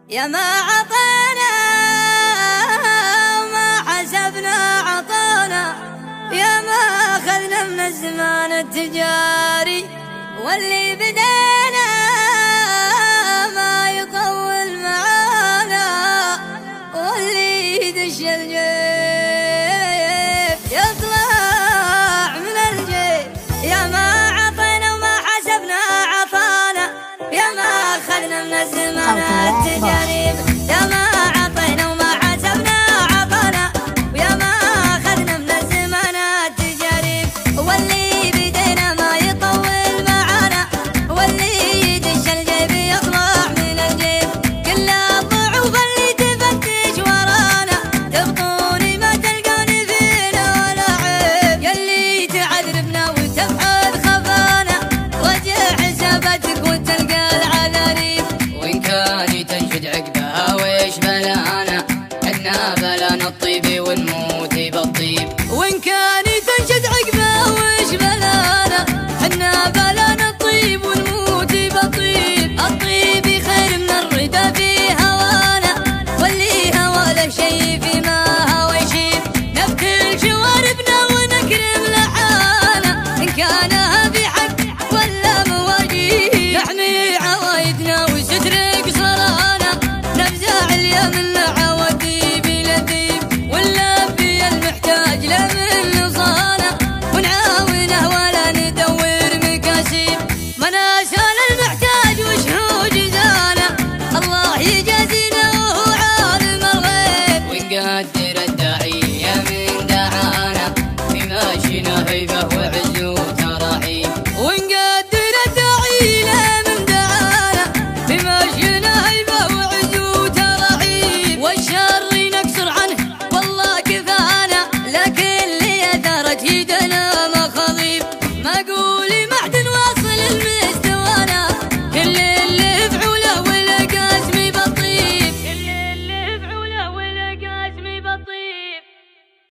يا ما عطينا وما حسبنا عطانا، يا ما أخذنا من الزمان التجاري، واللي بدينا ما يطول معانا، واللي يدش الجيب يطلع من الجيب. يا ما عطينا وما حسبنا عطانا، يا ما أخذنا من الزمان التجاري، يا ما عطينا وما حسبنا عطانا، ويا ما أخذنا من الزمان التجاري، واللي بدينا ما يطول معانا، واللي يدش الجيب يطلع من الجيب. كل الضعوف اللي تفتش ورانا، تبطوني ما تلقوني فينا ولا عيب، يلي تعذبنا وتبحث خفانا، وجه حساباتك وتلقى العلاليب. وإن كان تنشد عقبها ويش بلانا، عدنا بلانا الطيب والموت